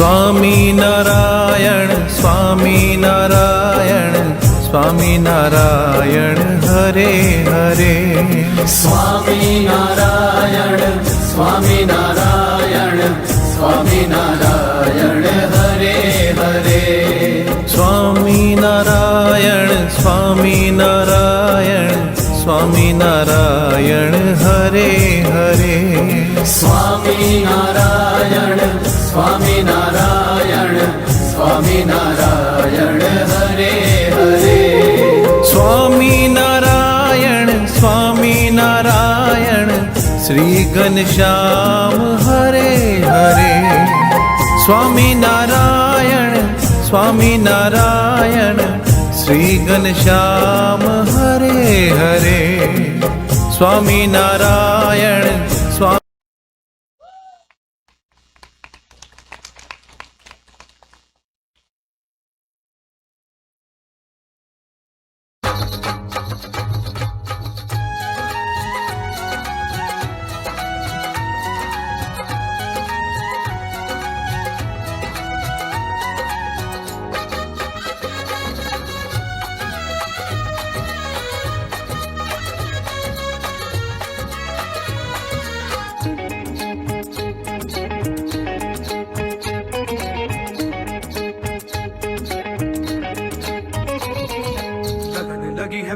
स्वामी नारायण स्वामी नारायण स्वामी नारायण हरे हरे। स्वामी नारायण स्वामी नारायण स्वामी नारायण हरे हरे। स्वामी नारायण स्वामी नारायण स्वामी नारायण हरे हरे। स्वामी नारायण स्वामी नारायण स्वामी नारायण हरे हरे। स्वामी नारायण स्वामी नारायण श्री घनश्याम हरे हरे। स्वामी नारायण स्वामी नारायण श्री घनश्याम हरे हरे। स्वामी नारायण स्वामी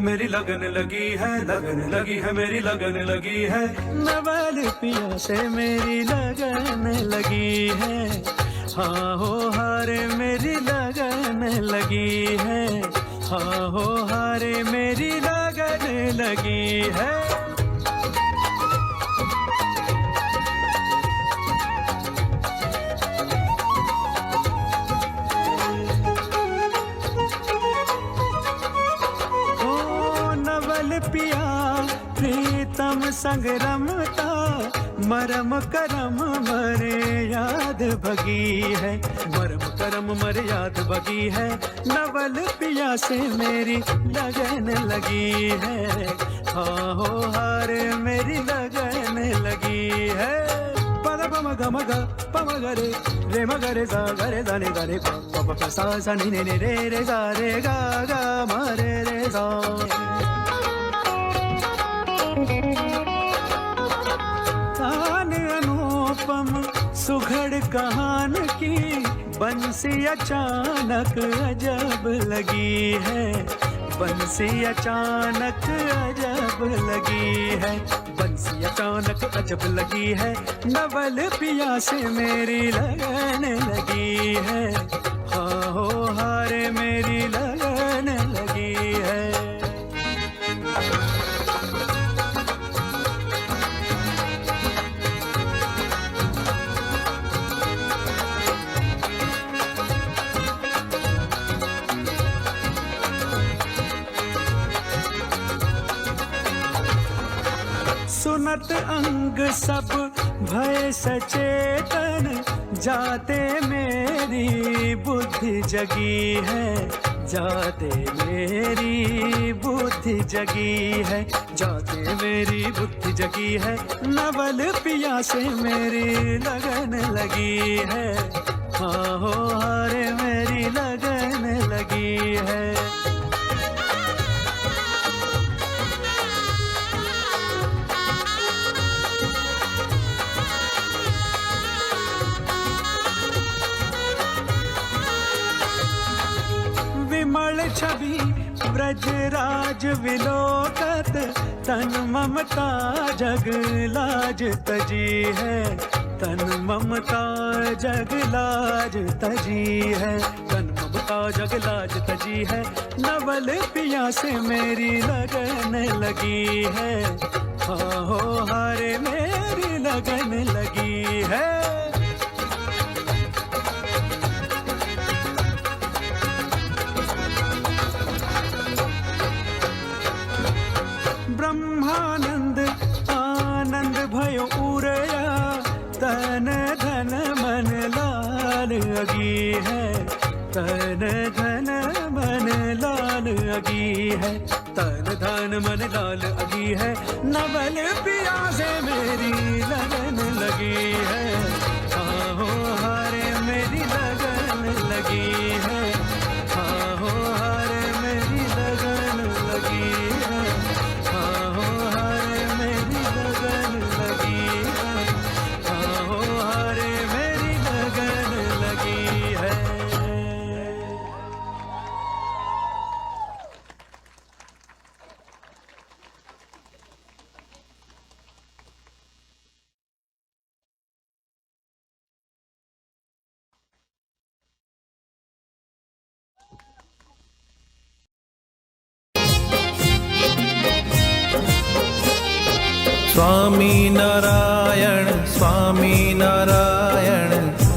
मेरी लगन लगी है, लगन लगी है, मेरी लगन लगी है। नवल पिया से मेरी लगन लगी है। हाँ हो हारे मेरी लगन लगी है। हाँ हो हारे मेरी लगन लगी है। पिया प्रीतम संग रमता मरम करम मरे याद भगी है। मरम करम मरे याद भगी है। नवल पिया से मेरी लगन लगी है। हाँ हो हारे मेरी लगन लगी है। पद पम गम ग पम गरे रे म गरे सा गरे सा नि गा रे प प सा सा नि ने रे रे सा रे गा गा म रे रे सा। तान अनुपम सुघड़ कहान की बंसी अचानक अजब लगी है। बंसी अचानक अजब लगी है। बंसी अचानक अजब लगी है। नवल पिया से मेरी लगन लगी है। हाँ हो हारे मेरी लगन लगी है। सुनत अंग सब भय सचेतन जाते मेरी बुद्धि जगी है। जाते मेरी बुद्धि जगी है। जाते मेरी बुद्धि जगी है। नवल पिया से मेरी लगन लगी है। हाँ हो हारे मेरी लगन लगी है। विमल छवि ब्रजराज विलोकत तन ममता जग लाज तजी है। तन ममता जग लाज तजी है। तन ममता जग लाज तजी है। नवल पिया से मेरी लगन लगी है। हाँ हो हारे मेरी लगन लगी है। ब्रह्मानंद आनंद भयो उरया तन धन मन लाल अगी है। तन धन मन लाल अगी है। तन धन मन लाल अगी है। नवल पिया से मेरी लगन लगी है। हाँ हो हारे मेरी लगन लगी है, हाँ हो हारे मेरी लगन लगी है, हाँ हो हारे मेरी लगन लगी है, हाँ हो हारे मेरी लगन लगी है। स्वामी नारायण स्वामी नारायण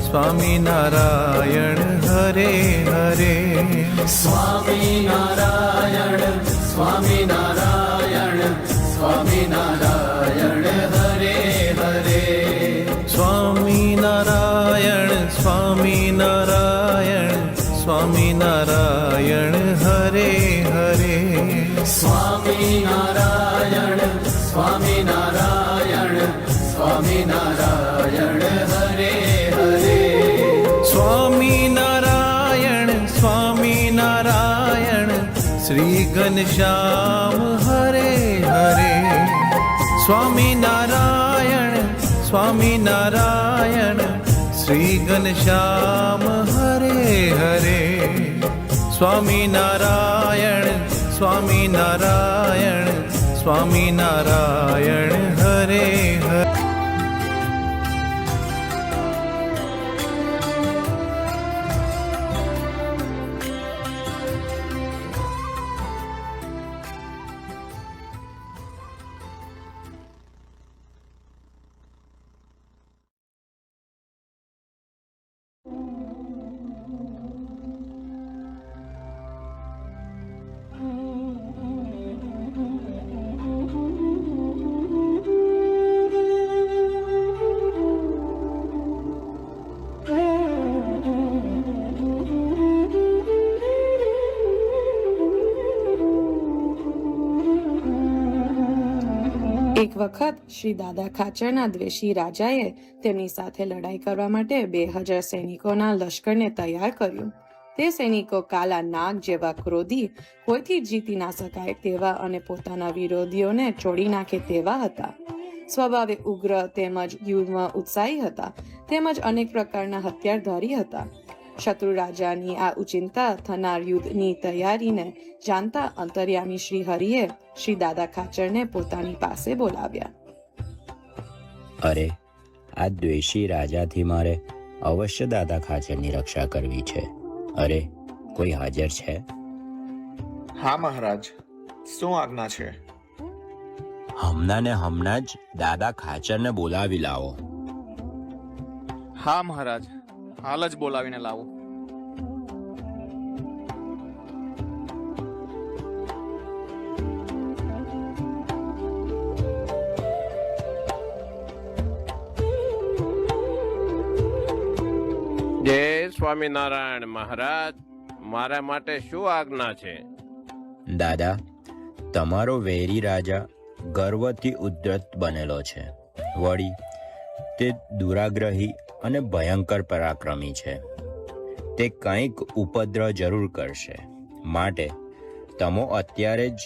स्वामी नारायण हरे हरे स्वामी नारायण स्वामी नारायण स्वामी नारायण हरे हरे स्वामी नारायण स्वामी नारायण स्वामी नारायण हरे हरे स्वामी नारायण स्वामी नारायण स्वामी नारायण हरे हरे स्वामी नारायण स्वामी नारायण श्री घनश्याम हरे हरे स्वामी नारायण स्वामी नारायण श्री घनश्याम हरे हरे स्वामी नारायण स्वामी नारायण स्वामी नारायण हरे हरे એક વખત શ્રી દાદા ખાચરના દ્વેષી રાજાએ તેમની સાથે લડાઈ કરવા માટે 2000 સૈનિકોના લશ્કરને તૈયાર કર્યું. તે સૈનિકો કાલા નાગ જેવા ક્રોધી, કોઈથી જીતી ના શકાય તેવા અને પોતાના વિરોધીઓને છોડી નાખે તેવા હતા. સ્વભાવે ઉગ્ર તેમજ યુદ્ધમાં ઉત્સાહી હતા, તેમજ અનેક પ્રકારના હથિયારધારી હતા. શત્રુ રાજાની આ ઉચિંતા થનાર યુદ્ધની તૈયારીને જાણતા અંતર્યામી શ્રી હરિએ શ્રી દાદા ખાચરને પોતાની પાસે બોલાવ્યા. અરે, આ દ્વેષી રાજાથી મારે અવશ્ય દાદા ખાચરની રક્ષા કરવી છે. અરે, કોઈ હાજર છે? હા મહારાજ, શું આજ્ઞા છે? હમણાં જ દાદા ખાચરને બોલાવી લાવો. હા મહારાજ, હાલ જ બોલાવીને લાવો. જય સ્વામિનારાયણ મહારાજ, મારા માટે શું આજ્ઞા છે? દાદા, તમારો વૈરી રાજા ગર્વથી ઉદ્ધત બનેલો છે. વળી તે દુરાગ્રહી અને ભયંકર પરાક્રમી છે. તે કંઈક ઉપદ્રવ જરૂર કરશે. માટે તમે અત્યારે જ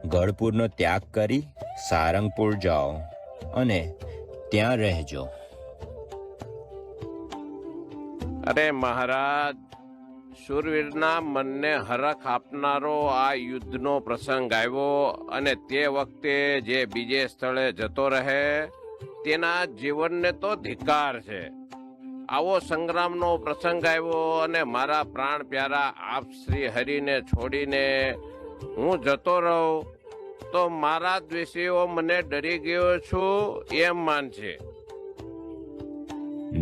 ગઢપુરનો ત્યાગ કરી સારંગપુર જાઓ અને ત્યાં રહેજો. અરે મહારાજ, શૂરવીરના મનને હરખ આપનારો આ યુદ્ધનો પ્રસંગ આવ્યો અને તે વખતે જે બીજે સ્થળે જતો રહે તેના જીવનને તો ધિક્કાર છે. આવો સંગ્રામનો પ્રસંગ આવ્યો અને મારા પ્રાણ પ્યારા આપ શ્રી હરિને છોડીને હું જતો રહું તો મારા દ્વેષીઓ મને ડરી ગયો છું એમ માનશે.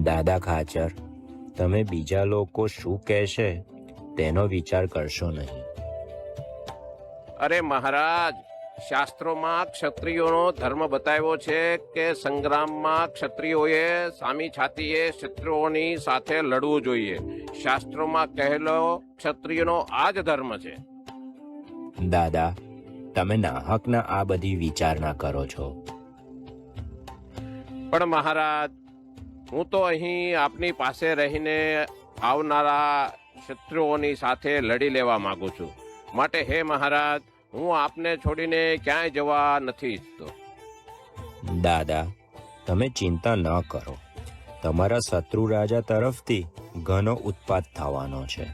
દાદા ખાચર, તમે બીજા લોકો શું કહેશે તેનો વિચાર કરશો નહીં. અરે મહારાજ, શાસ્ત્રોમાં ક્ષત્રિયોનો ધર્મ બતાવ્યો છે કે સંગ્રામમાં ક્ષત્રિયોએ સામી છાતીએ શત્રુઓની સાથે લડવું જોઈએ. શાસ્ત્રોમાં કહેલો ક્ષત્રિયનો આ જ ધર્મ છે. દાદા, તમે નાહકના આ બધી વિચારણા કરો છો. પણ મહારાજ, હું તો અહીં આપની પાસે રહીને આવનારા શત્રુઓની સાથે લડી લેવા માંગુ છું. માટે હે મહારાજ, હું આપને છોડીને ક્યાંય જવા નથી ઈચ્છતો. દાદા, તમે ચિંતા ન કરો. તમારા શત્રુ રાજા તરફથી ઘણો ઉત્પાત થવાનો છે.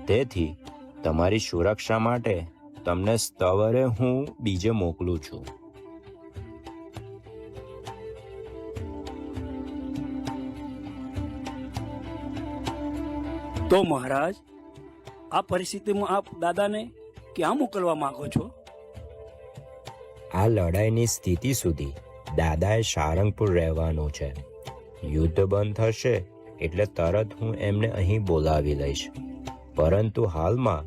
તેથી તમારી સુરક્ષા માટે તમને સ્થળે હું બીજે મોકલું છું. તો મહારાજ, આ પરિસ્થિતિમાં આપ દાદાને ક્યાં મોકલવા માંગો છો? આ લડાઈની સ્થિતિ સુધી દાદાએ સારંગપુર રહેવાનું છે. યુદ્ધ બંધ થશે એટલે તરત હું એમને અહીં બોલાવી લઈશ. પરંતુ હાલમાં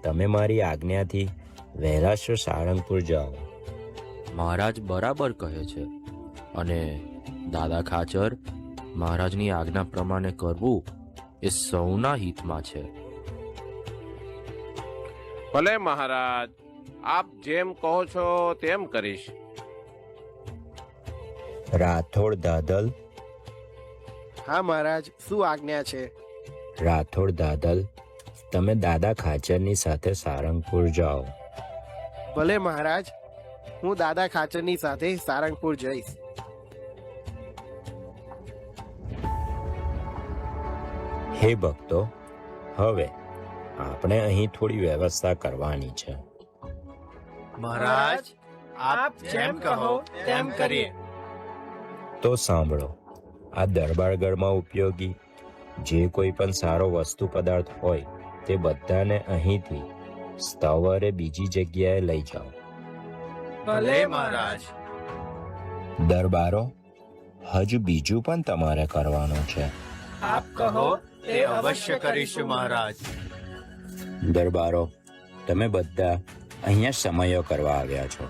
તમે મારી આજ્ઞાથી વહેલાસર સારંગપુર જાઓ. મહારાજ બરાબર કહે છે, અને દાદા ખાચર, મહારાજની આજ્ઞા પ્રમાણે કરવું એ સૌના હિતમાં છે. ભલે મહારાજ, આપ જેમ કહો છો તેમ કરીશ. રાઠોડ દાદલ. હા મહારાજ, શું આજ્ઞા છે? રાઠોડ દાદલ, તમે દાદા ખાચરની સાથે સારંગપુર જાઓ. ભલે મહારાજ, હું દાદા ખાચરની સાથે સારંગપુર જઈશ. હે ભક્તો, હવે આપણે અહીં થોડી વ્યવસ્થા કરવાની છે. મહારાજ, આપ જેમ કહો તેમ કરીએ. તો સાંભળો, આ દરબારગઢમાં ઉપયોગી જે કોઈ પણ સારો વસ્તુ પદાર્થ હોય તે બધાને અહીંથી સ્થળે બીજી જગ્યાએ લઈ જાઓ. ભલે મહારાજ. દરબારો, હજુ બીજું પણ તમારે કરવાનું છે. આપ કહો તે અવશ્ય કરીશું મહારાજ. દરબારો, તમે બધા અહીંયા સમયો કરવા આવ્યા છો.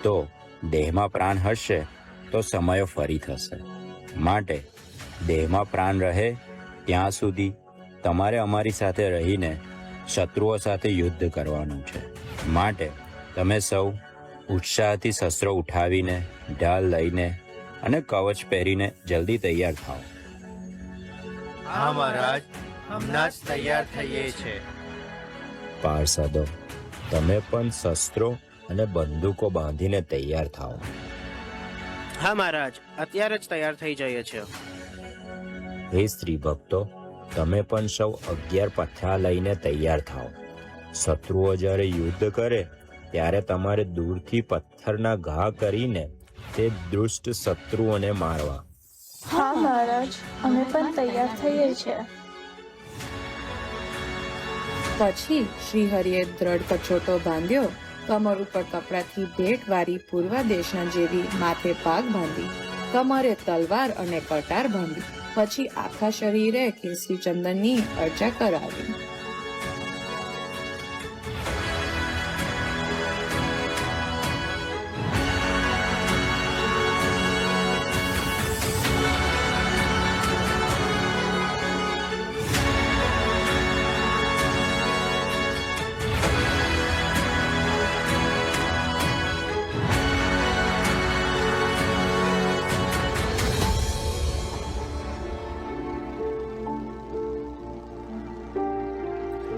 તો દેહમાં પ્રાણ હશે તો સમયો ફરી થશે. માટે દેહમાં પ્રાણ રહે ત્યાં સુધી તમારે અમારી સાથે રહીને શત્રુઓ સાથે યુદ્ધ કરવાનું છે. માટે તમે સૌ ઉત્સાહથી શસ્ત્રો ઉઠાવીને, ઢાલ લઈને અને કવચ પહેરીને જલ્દી તૈયાર થાઓ. હા મહારાજ, હમણાં જ તૈયાર થઈએ છે. પાર્ષદો, તમે પણ શસ્ત્રો અને બંદૂકો બાંધીને તૈયાર થાઓ. હા મહારાજ, અત્યારે જ તૈયાર થઈ જઈએ છીએ. હે સ્ત્રી ભક્તો, તમે પણ સૌ 11 પથ્થરા લઈને તૈયાર થાઓ. શત્રુઓ જ્યારે યુદ્ધ કરે ત્યારે તમારે દૂરથી પથ્થરના ઘા કરીને તે દુષ્ટ શત્રુઓને મારવા. હા મહારાજ, અમે પણ તૈયાર થઈએ છીએ. પછી શ્રીહરિએ દ્રઢ કચોટો બાંધ્યો, કમર ઉપર કપડાથી ભેટ વાળી પૂર્વ દેશના જેવી માથે પાગ બાંધી, કમરે તલવાર અને કટાર બાંધી, પછી આખા શરીરે કેસરી ચંદનની અર્ચા કરાવી.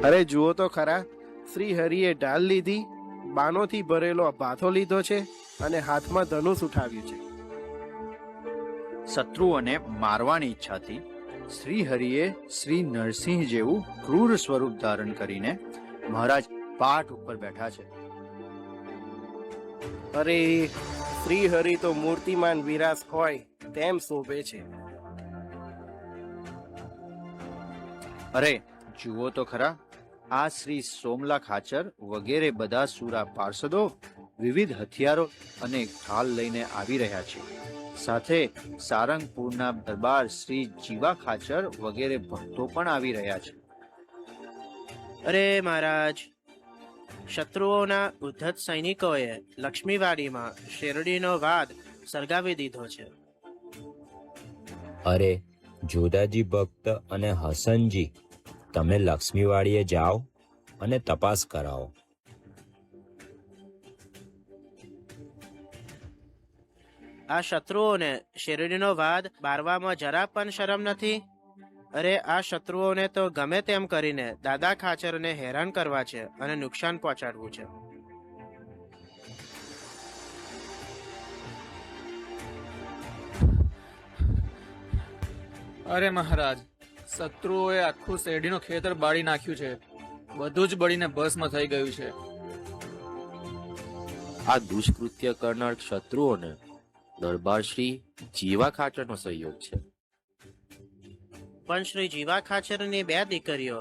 અરે જુઓ તો ખરા, શ્રી હરિએ ઢાલ લીધી, બાણોથી ભરેલો ભાથો લીધો છે અને હાથમાં ધનુષ ઉઠાવ્યું છે. શત્રુઓને મારવાની ઈચ્છાથી શ્રી હરિએ શ્રી નરસિંહ જેવું ક્રૂર સ્વરૂપ ધારણ કરીને મહારાજ પાઠ ઉપર બેઠા છે. અરે, શ્રી હરિ તો મૂર્તિમાન વિરાસ હોય તેમ શોભે છે. અરે જુઓ તો ખરા, આ શ્રી સોમલા ખાચર વગેરે બધા સુરા પાર્ષદો વિવિધ હથિયારો અને ઢાલ લઈને આવી રહ્યા છે. સાથે સારંગપુરના દરબાર શ્રી જીવા ખાચર વગેરે ભક્તો પણ આવી રહ્યા છે. અરે મહારાજ, શત્રુઓના ઉદ્ધત સૈનિકોએ લક્ષ્મીવાડીમાં શેરડીનો વાદ સળગાવી દીધો છે. અરે જોધાજી ભક્ત અને હસનજી, તમે લક્ષ્મીવાડીએ જાઓ અને તપાસ કરાવો. આ શત્રુઓને શેરડીનો વાદ બારવામાં જરા પણ શરમ નથી. અરે આ શત્રુઓને તો ગમે તેમ કરીને દાદા ખાચરને હેરાન કરવા છે અને નુકસાન પહોંચાડવું છે. અરે મહારાજ, શત્રુઓએ આખું શેરડીનું ખેતર બાળી નાખ્યું છે. બધું જ બળીને ભસ્મ થઈ ગયું છે. આ દુષ્કૃત્ય કરનાર શત્રુઓને દરબાર શ્રી જીવા ખાચરનો સહયોગ છે. પણ શ્રી જીવા ખાચરની 2 દીકરીઓ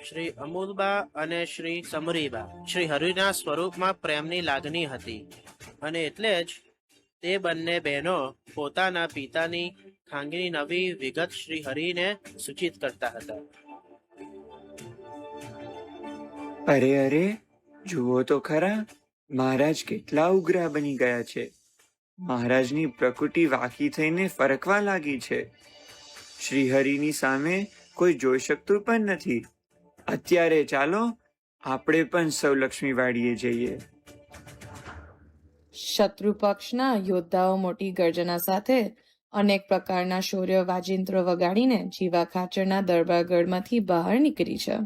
શ્રી અમૂલબા અને શ્રી સમરીબા શ્રી હરિના સ્વરૂપમાં પ્રેમની લાગણી હતી અને એટલે જ તે બંને બહેનો પોતાના પિતાની ખાંગીની નવી વિગત શ્રી હરિને સૂચિત કરતા હતા. અરે અરે, જુઓ તો ખરા, મહારાજ કેટલા ઉગ્રા બની ગયા છે. મહારાજની પ્રકૃતિ વાકી થઈને ફરકવા લાગી છે. શ્રીહરિની સામે કોઈ જોઈ શકતું પણ નથી. અત્યારે ચાલો આપણે પણ સૌ લક્ષ્મીવાડીએ જઈએ. શત્રુ પક્ષના યોદ્ધાઓ મોટી ગર્જના સાથે અનેક પ્રકારના શૌર્ય વાજિંત્રો વગાડીને જીવા ખાચરના દરબારગઢમાંથી બહાર નીકળી છે.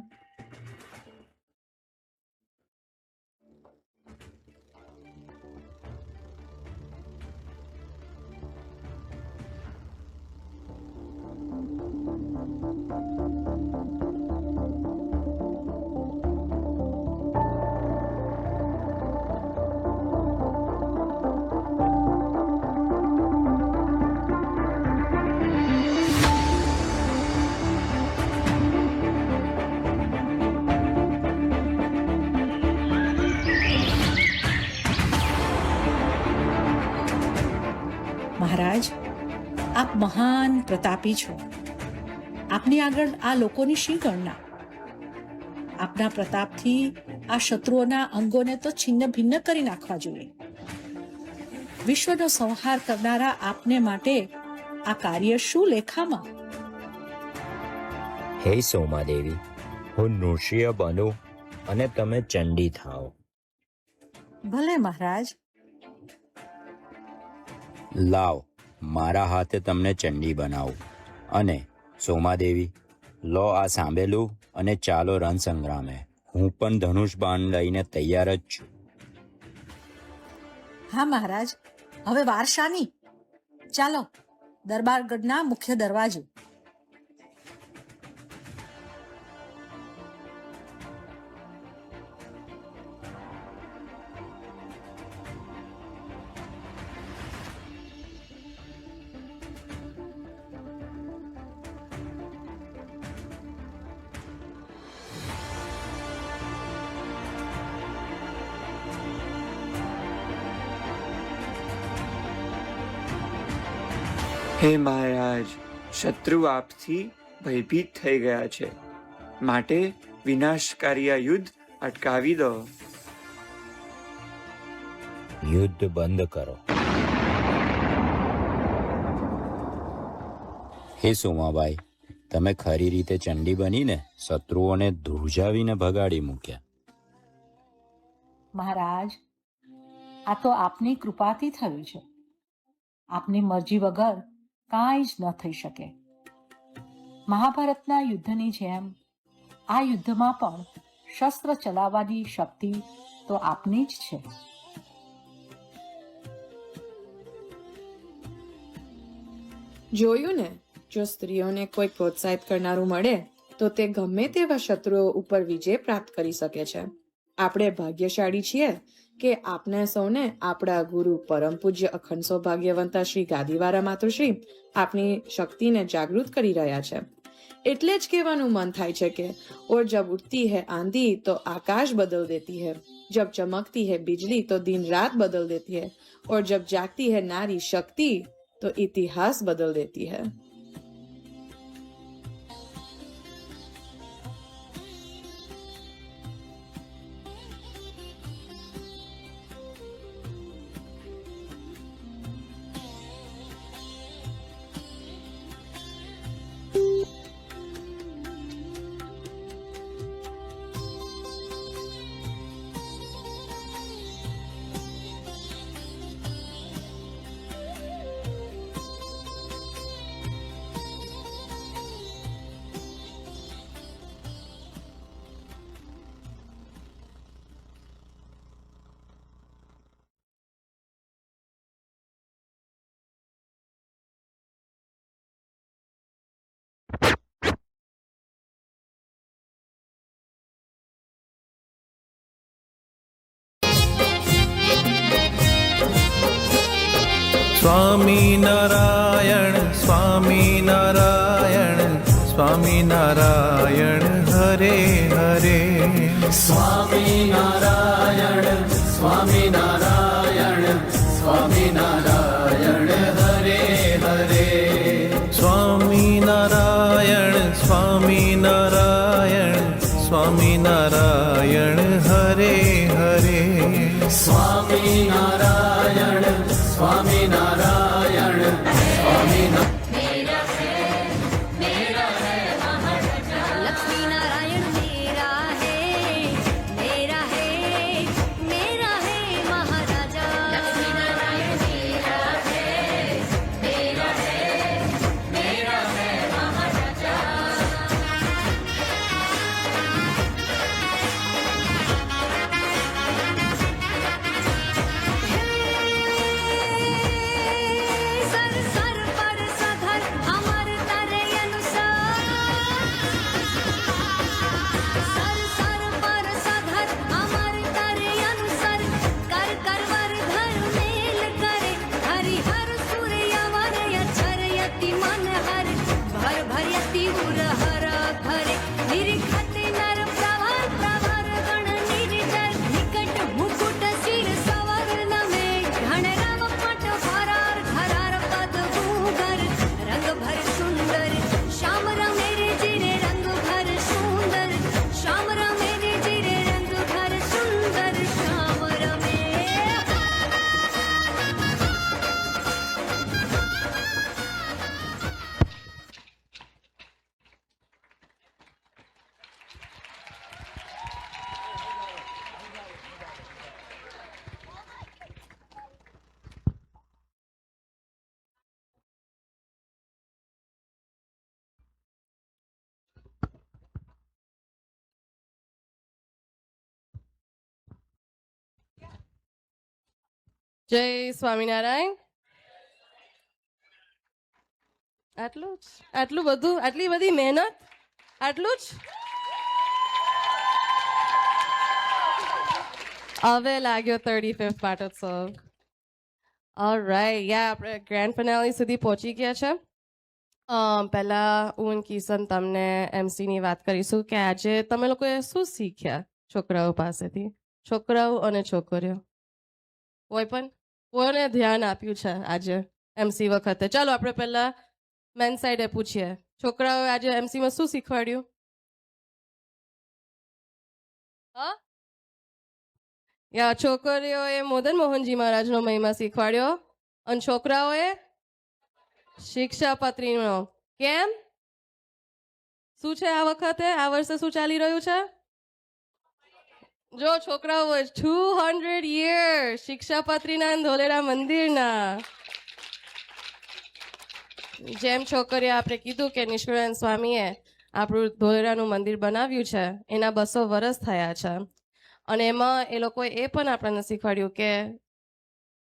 મહારાજ, આપ મહાન પ્રતાપી છો. આપની આગળ આ લોકોની શી ગણના? આપના પ્રતાપથી આ શત્રુઓના અંગોને તો છિન્ન ભિન્ન કરી નાખવા જોઈએ. વિશ્વનો સંહાર કરનારા આપને માટે આ કાર્ય શું લેખામાં? હે સોમાદેવી, હું નૃસિંહ બનું અને તમે ચંડી થાઓ. ભલે મહારાજ. લાવ, મારા હાથે તમને ચંડી બનાવું. અને સોમાદેવી, લો આ સાંભેલું અને ચાલો રણ સંગ્રામે. હું પણ ધનુષ બાણ લઈને તૈયાર જ છું. હા મહારાજ, હવે વાર શાની? ચાલો દરબારગઢના મુખ્ય દરવાજે. હે મહારાજ, શત્રુ આપથી ભયભીત થઈ ગયા છે. માટે વિનાશકારી આ યુદ્ધ અટકાવી દો. યુદ્ધ બંધ કરો. હે સોમાબાઈ, તમે ખરી રીતે ચંડી બનીને શત્રુઓને ધ્રુજાવીને ભગાડી મૂક્યા. મહારાજ, આ તો આપની કૃપાથી થયું છે. આપની મરજી વગર કાંઈ જ ન થઈ શકે. મહાભારતના યુદ્ધની જેમ આ યુદ્ધમાં પણ શસ્ત્ર ચલાવવાની શક્તિ તો આપની જ છે. જોયું ને, જો સ્ત્રીઓને કોઈ પ્રોત્સાહિત કરનારું મળે તો તે ગમે તેવા શત્રુઓ ઉપર વિજય પ્રાપ્ત કરી શકે છે. આપણે ભાગ્યશાળી છીએ કે આપને સૌને આપણા ગુરુ પરમ પૂજ્ય અખંડ સૌભાગ્યવંતા શ્રી ગાદીવાળા માતુશ્રી આપની શક્તિને જાગૃત કરી રહ્યા છે. એટલે જ કહેવાનું મન થાય છે કે ઓર જબ ઉઠતી હૈ આંધી તો આકાશ બદલ દેતી હૈ, જબ ચમકતી હૈ बिजली तो दिन रात बदल देती है, और जब जागती है नारी शक्ति तो इतिहास बदल देती है. સ્વામિનારાયણ સ્વામિનારાયણ સ્વામિનારાયણ હરે હરે સ્વામિનારાયણ સ્વામિનારાયણ સ્વામિનારાયણ હરે હરે સ્વામિનારાયણ સ્વામિનારાયણ સ્વામિનારાયણ હરે હરે સ્વામિનારાયણ સ્વામિનારાયણ સ્વામિનારાયણ જય સ્વામિનારાયણ. આટલું જ? આટલું બધું? આટલી બધી મહેનત? આટલું જ? હવે લાગ્યો 35th પાટોત્સવ. ઓલરાઈટ, આપણે ગ્રેન્ડ ફિનાલે સુધી પહોંચી ગયા છે. પહેલા હું અને કિશન તમને એમસીની વાત કરીશું કે આજે તમે લોકોએ શું શીખ્યા છોકરાઓ પાસેથી, છોકરાઓ અને છોકરીઓ. કોઈને ધ્યાન આપ્યું છે આજે એમસી વખતે? ચાલો આપણે પહેલા મેન સાઈડે પૂછીએ, છોકરાઓએ આજે એમસીમાં શું શીખવાડ્યું? હા, છોકરીઓએ મદન મોહનજી મહારાજનો મહિમા શીખવાડ્યો અને છોકરાઓએ શિક્ષાપત્રીનો. કેમ? શું છે આ વખતે, આ વર્ષે શું ચાલી રહ્યું છે? જો છોકરાઓ 200 years શિક્ષાપત્રીના ધોલેરા મંદિરના. જેમ છોકરીઓ આપણે કીધું કે નિષ્કુળાનંદ સ્વામીએ આપણું ધોલેરાનું મંદિર બનાવ્યું છે, એના 200 વર્ષ થયા છે. અને એમાં એ લોકોએ એ પણ આપણને શીખવાડ્યું કે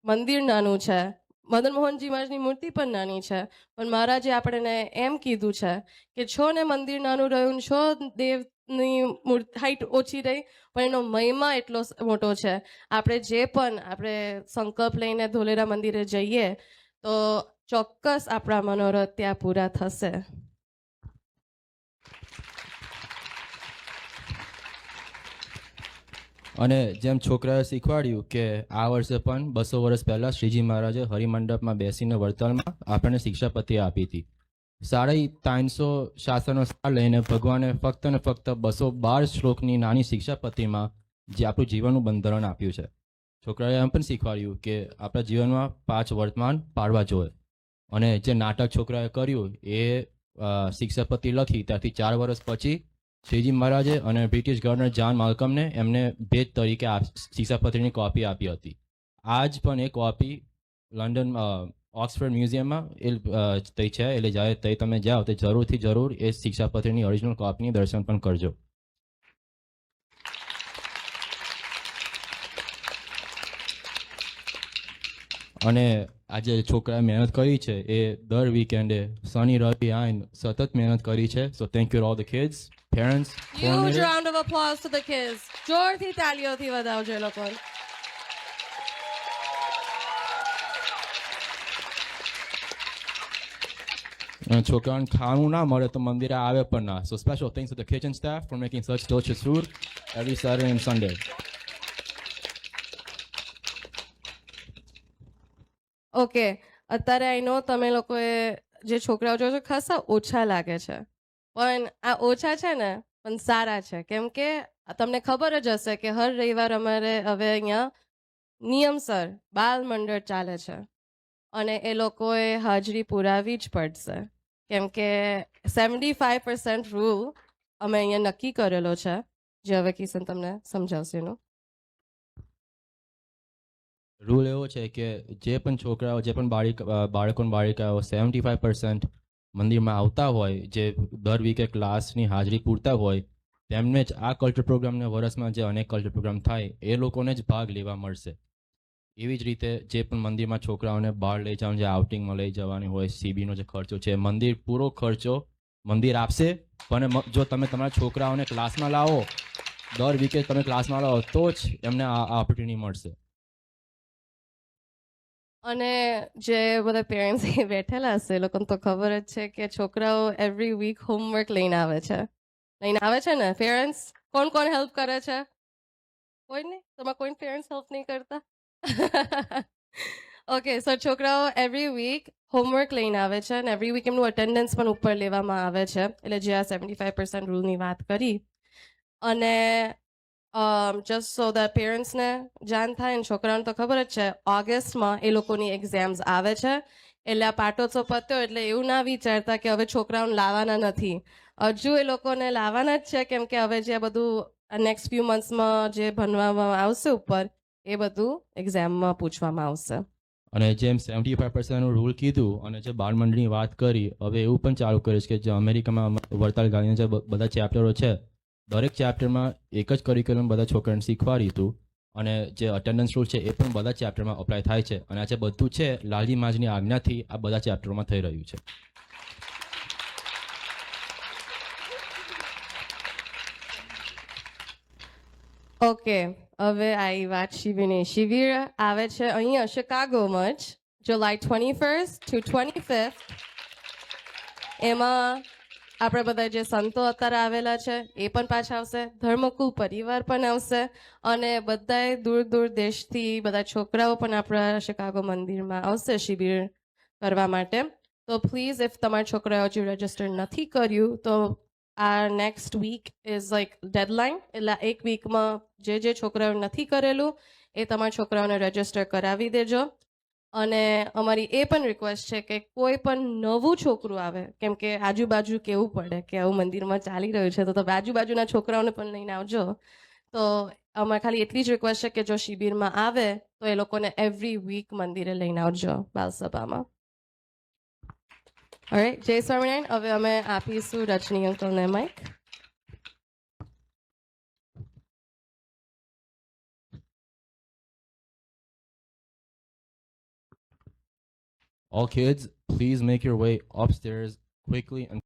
મંદિર નાનું છે, મદન મોહનજી મહારાજની મૂર્તિ પણ નાની છે, પણ મહારાજે આપણને એમ કીધું છે કે છો ને મંદિર નાનું રહ્યું, છો દેવની હાઈટ ઓછી રહી, પણ એનો મહિમા એટલો મોટો છે. આપણે જે પણ આપણે સંકલ્પ લઈને ધોલેરા મંદિરે જઈએ તો ચોક્કસ આપણા મનોરથ ત્યાં પૂરા થશે. અને જેમ છોકરાએ શીખવાડ્યું કે આ વર્ષે પણ 200 વર્ષ પહેલાં શ્રીજી મહારાજે હરિમંડપમાં બેસીને વડતાલમાં આપણને શિક્ષાપત્રી આપી હતી. 350 શાસ્ત્રનો સાર લઈને ભગવાને ફક્ત ને ફક્ત 212 શ્લોકની નાની શિક્ષાપત્રીમાં જે આપણું જીવનનું બંધારણ આપ્યું છે. છોકરાએ એમ પણ શીખવાડ્યું કે આપણા જીવનમાં 5 વર્તમાન પાડવા જોઈએ. અને જે નાટક છોકરાએ કર્યું એ શિક્ષાપત્રી લખી ત્યાંથી 4 વર્ષ પછી શ્રીજી મહારાજે અને બ્રિટિશ ગવર્નર જ્હોન માલ્કમને એમને ભેટ તરીકે શિક્ષાપત્રીની કોપી આપી હતી. આજ પણ એ કોપી લંડન ઓક્સફર્ડ મ્યુઝિયમમાં છે, એટલે જ્યારે તમે જાઓ તો જરૂરથી જરૂર એ શિક્ષાપત્રીની ઓરિજિનલ કોપીની દર્શન પણ કરજો. અને આજે છોકરાએ મહેનત કરી છે એ દર વીકેન્ડે શનિ રવિ આઈને સતત મહેનત કરી છે. So thank you all the kids, parents. Huge round of applause to the kids. જોરથી તાળીઓથી વધાવજો એ લોકો. અને છોકરાઓને ખાવાનું ના મળે તો મંદિરે આવે પણ ના. So special thanks to the kitchen staff for making such delicious food every Saturday and Sunday. Okay, અત્યારે આઈ નો તમે લોકોએ જે છોકરાઓ જો છો ખાસા ઓછા લાગે છે, પણ આ ઓછા છે ને પણ સારા છે, કેમ કે તમને ખબર જ હશે કે હર રવિવાર અમારે હવે અહીંયા નિયમસર બાલ મંડળ ચાલે છે અને એ લોકોએ હાજરી પુરાવી જ પડશે, કેમ કે 75% રૂલ અમે અહીંયા નક્કી કરેલો છે, જે હવે કિશન તમને સમજાવશે એનું. રૂલ એવો છે કે જે પણ છોકરાઓ જે પણ બાળકો અને બાળિકાઓ 75% મંદિરમાં આવતા હોય, જે દર વીકે ક્લાસની હાજરી પૂરતા હોય, તેમને જ આ કલ્ચર પ્રોગ્રામને વર્ષમાં જે અનેક કલ્ચર પ્રોગ્રામ થાય એ લોકોને જ ભાગ લેવા મળશે. એવી જ રીતે જે પણ મંદિરમાં છોકરાઓને બહાર લઈ જવાનું, જે આઉટિંગમાં લઈ જવાની હોય, સીબીનો જે ખર્ચો છે, મંદિર પૂરો ખર્ચો મંદિર આપશે. પણ જો તમે તમારા છોકરાઓને ક્લાસમાં લાવો, દર વીકે તમે ક્લાસમાં લાવો તો જ એમને આ ઓપોર્ચ્યુનિટી મળશે. અને જે બધા પેરેન્ટ્સ બેઠેલા હશે એ લોકોને તો ખબર જ છે કે છોકરાઓ એવરી વીક હોમવર્ક લઈને આવે છે ને. પેરેન્ટ્સ કોણ કોણ હેલ્પ કરે છે? કોઈ નહીં? તમારા કોઈ પેરેન્ટ્સ હેલ્પ નહીં કરતા? ઓકે, સો છોકરાઓ એવરી વીક હોમવર્ક લઈને આવે છે અને એવરી વીક એમનું અટેન્ડન્સ પણ ઉપર લેવામાં આવે છે, એટલે જે આ 75% રૂલની વાત કરી. અને જસ્ટ સો ધ પેરેન્ટ્સને જાણ થાય ને છોકરાઓને તો ખબર જ છે, ઓગસ્ટમાં એ લોકોની એક્ઝામ્સ આવે છે, એટલે આ પાટોત્સવ પત્યો એટલે એવું ના વિચારતા કે હવે છોકરાઓને લાવવાના નથી. હજુ એ લોકોને લાવવાના જ છે, કેમ કે હવે જે બધું નેક્સ્ટ ફ્યુ મંથ્સમાં જે ભણવામાં આવશે ઉપર એ બધું એક્ઝામમાં પૂછવામાં આવશે. અને જેમ 75%નું રૂલ કીધું અને જે બાળ મંડળની વાત કરી, હવે એવું પણ ચાલુ કરીશ કે જે અમેરિકામાં વડતાલ ગાંધીના જે બધા ચેપ્ટરો છે, દરેક ચેપ્ટરમાં એક જ કરિક્યુલમ બધા છોકરાને શીખવાડ્યું હતું અને જે અટેન્ડન્સ રૂલ છે એ પણ બધા ચેપ્ટરમાં અપ્લાય થાય છે. અને આ જે બધું છે લાલજી મહારાજની આજ્ઞાથી આ બધા ચેપ્ટરોમાં થઈ રહ્યું છે. ઓકે, હવે આ વાત શિબિરની. શિબિર આવે છે અહીંયા શિકાગોમાં જ, જુલાઈ 21st to 25th. એમાં આપણે બધા જે સંતો અત્યારે આવેલા છે એ પણ પાછા આવશે, ધર્મકુલ પરિવાર પણ આવશે અને બધાય દૂર દૂર દેશથી બધા છોકરાઓ પણ આપણા શિકાગો મંદિરમાં આવશે શિબિર કરવા માટે. તો પ્લીઝ ઇફ તમારા છોકરાઓ હજુ રજીસ્ટર નથી કર્યું તો આ next week is like deadline, એટલે એક વીકમાં જે છોકરાઓ નથી કરેલું એ તમારા છોકરાઓને રજીસ્ટર કરાવી દેજો. અને અમારી એ પણ રિક્વેસ્ટ છે કે કોઈ પણ નવું છોકરું આવે, કેમ કે આજુબાજુ કેવું પડે કે આવું મંદિરમાં ચાલી રહ્યું છે, તો આજુબાજુના છોકરાઓને પણ લઈને આવજો. તો અમારે ખાલી એટલી જ રિક્વેસ્ટ છે કે જો શિબિરમાં આવે તો એ લોકોને એવરી વીક મંદિરે લઈને આવજો બાલસભામાં. ઓલરાઈટ, જય સ્વામિનારાયણ. હવે અમે આપીશું રજની અંકલને Mike. All kids, please make your way upstairs quickly and